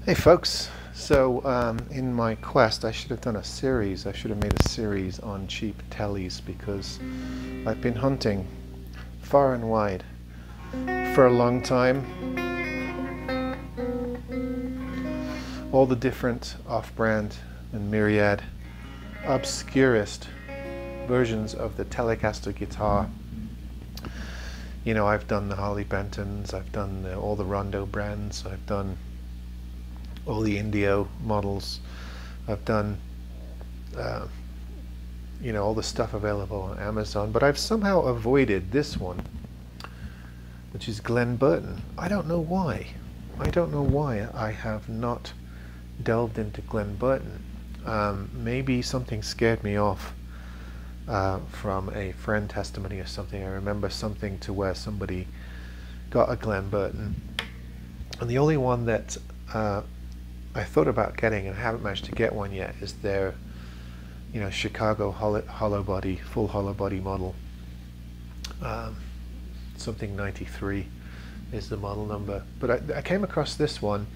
Hey folks, so in my quest I should have done a series. I should have made a series on cheap teles because I've been hunting far and wide for a long time. All the different off-brand and myriad obscurest versions of the Telecaster guitar. You know, I've done the Harley Bentons, I've done all the Rondo brands, I've done all the Indio models, I've done you know, all the stuff available on Amazon, but I've somehow avoided this one, which is Glen Burton. I don't know why. I don't know why I have not delved into Glen Burton. Maybe something scared me off from a friend testimony or something. I remember something to where somebody got a Glen Burton, and the only one that I thought about getting and haven't managed to get one yet is their, you know, Chicago hollow body, full hollow body model. Something 93 is the model number. But I came across this one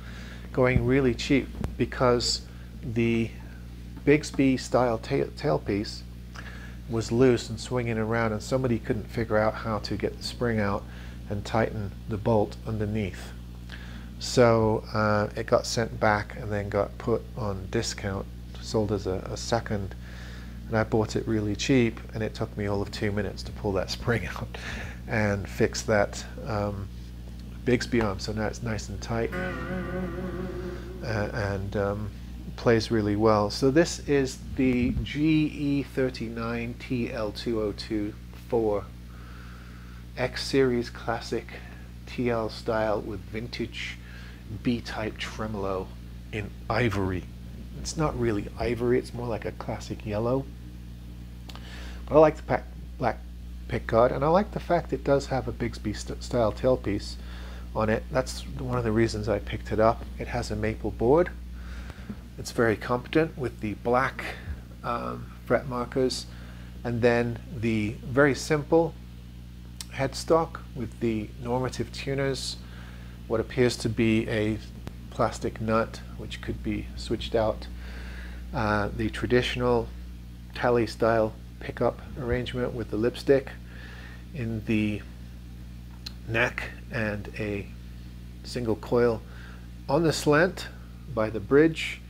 going really cheap because the Bigsby style tailpiece was loose and swinging around, and somebody couldn't figure out how to get the spring out and tighten the bolt underneath. So it got sent back and then got put on discount, sold as a second, and I bought it really cheap, and it took me all of 2 minutes to pull that spring out and fix that Bigsby arm. So now it's nice and tight and plays really well. So this is the GE39 TL202-VI X Series Classic TL style with vintage B-type tremolo in ivory. It's not really ivory, it's more like a classic yellow. But I like the black pickguard, and I like the fact it does have a Bigsby style tailpiece on it. That's one of the reasons I picked it up. It has a maple board. It's very competent with the black fret markers, and then the very simple headstock with the normative tuners, what appears to be a plastic nut which could be switched out, the traditional Tele style pickup arrangement with the lipstick in the neck and a single coil on the slant by the bridge,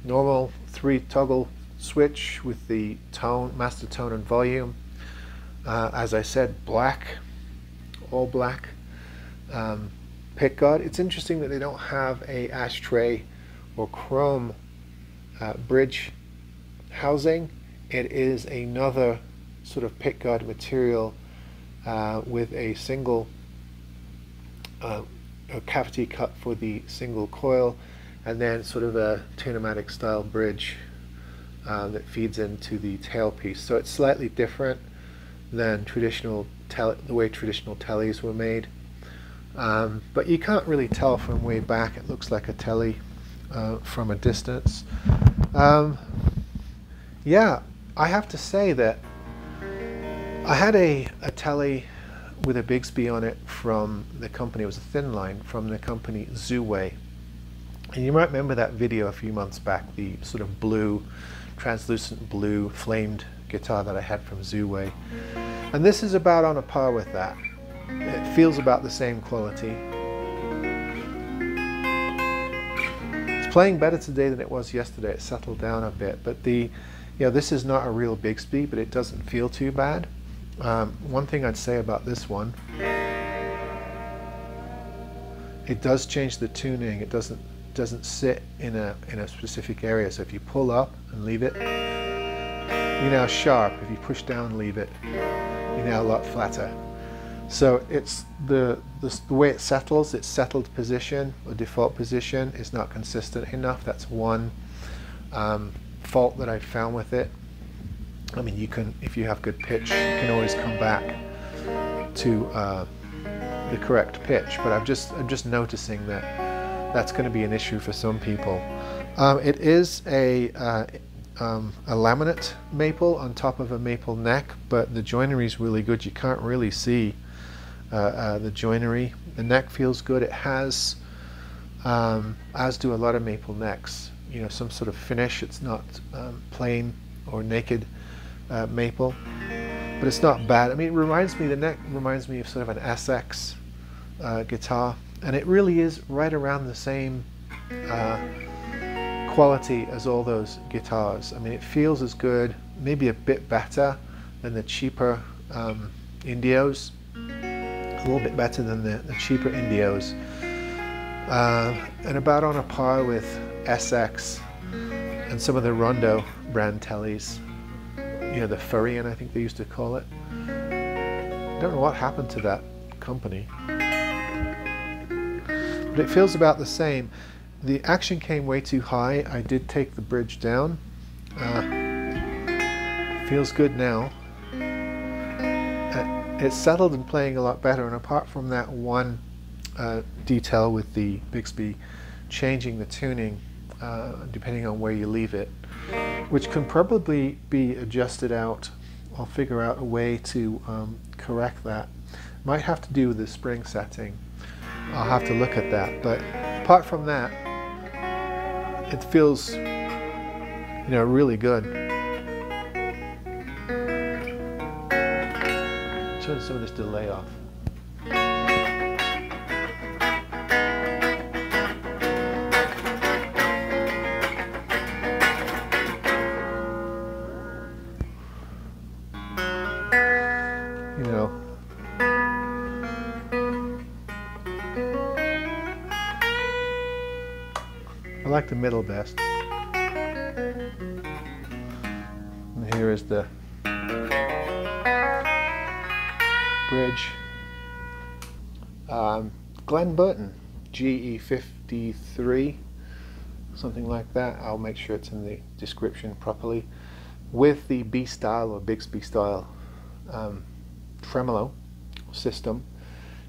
normal 3 toggle switch with the tone, master tone and volume. As I said, black, all black pickguard. It's interesting that they don't have a ashtray or chrome bridge housing. It is another sort of pickguard material with a single a cavity cut for the single coil, and then sort of a tunematic style bridge that feeds into the tailpiece. So it's slightly different than the way traditional teles were made, but you can't really tell from way back. It looks like a tele from a distance. Yeah, I have to say that I had a tele with a Bigsby on it from the company. It was a thin line from the company Zuway, and you might remember that video a few months back, the sort of blue, translucent blue flamed guitar that I had from Zuway, and this is about on a par with that. It feels about the same quality. It's playing better today than it was yesterday. It settled down a bit, but you know, this is not a real Bigsby, but it doesn't feel too bad. One thing I'd say about this one, it does change the tuning. It doesn't sit in a specific area. So if you pull up and leave it, you're now sharp. If you push down and leave it, you're now a lot flatter. So it's the way it settles, its settled position or default position is not consistent enough. That's one fault that I found with it. I mean, you can, if you have good pitch, you can always come back to the correct pitch. But I'm just noticing that that's going to be an issue for some people. It is a laminate maple on top of a maple neck, but the joinery is really good. You can't really see the joinery. The neck feels good. It has as do a lot of maple necks. You know, some sort of finish. It's not plain or naked maple, but it's not bad. I mean, the neck reminds me of sort of an SX guitar, and it really is right around the same quality as all those guitars. I mean, it feels as good, maybe a bit better than the cheaper Indios, a little bit better than the cheaper Indios, and about on a par with SX and some of the Rondo brand Teles. You know, the Furrion, I think they used to call it. I don't know what happened to that company, but it feels about the same. The action came way too high. I did take the bridge down. Feels good now. It's settled and playing a lot better, and apart from that one detail with the Bigsby changing the tuning depending on where you leave it, which can probably be adjusted out. I'll figure out a way to correct that. Might have to do with the spring setting. I'll have to look at that, but apart from that, it feels, you know, really good. Turn some of this delay off. You know, I like the middle best. And here is the bridge. Glen Burton, GE53, something like that. I'll make sure it's in the description properly. With the B style or Bigsby style tremolo system,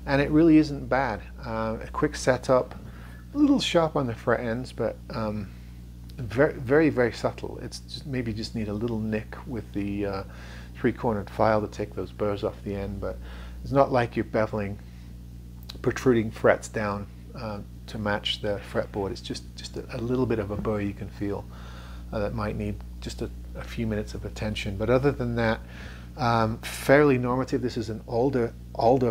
and it really isn't bad. A quick setup, a little sharp on the fret ends, but very, very subtle. It's just, maybe just need a little nick with the three-cornered file to take those burrs off the end, but it's not like you're beveling protruding frets down to match the fretboard. It's just a little bit of a burr you can feel that might need just a few minutes of attention. But other than that, fairly normative. This is an older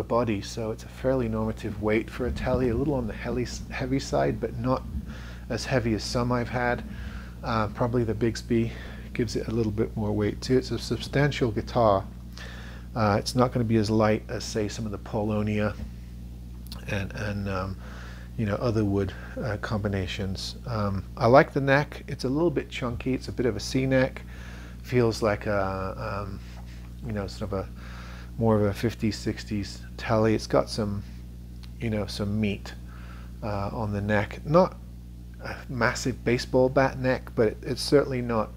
body, so it's a fairly normative weight for a Tele, a little on the heavy side, but not as heavy as some I've had. Probably the Bigsby gives it a little bit more weight too. It's a substantial guitar. It's not going to be as light as, say, some of the Polonia and you know, other wood combinations. I like the neck. It's a little bit chunky. It's a bit of a C-neck. Feels like a you know, sort of a more of a 50s, 60s Tele. It's got some, you know, some meat on the neck. Not a massive baseball bat neck, but it's certainly not,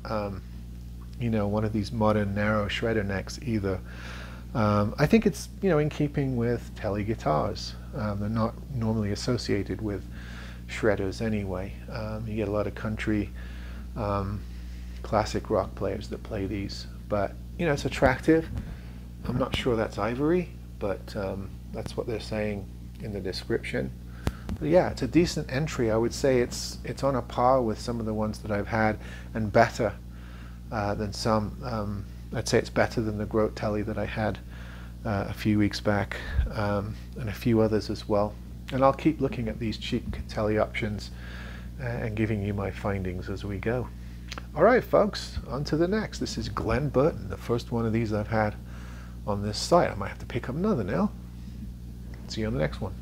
you know, one of these modern narrow shredder necks either. I think it's, you know, in keeping with Tele guitars. They're not normally associated with shredders anyway. You get a lot of country, classic rock players that play these, but you know, it's attractive. I'm not sure that's Ivory, but that's what they're saying in the description. But yeah, it's a decent entry. I would say it's on a par with some of the ones that I've had, and better than some. I'd say it's better than the Grote Tele that I had a few weeks back, and a few others as well. And I'll keep looking at these cheap Tele options and giving you my findings as we go. All right, folks, on to the next. This is Glen Burton, the first one of these I've had on this site. I might have to pick up another now. See you on the next one.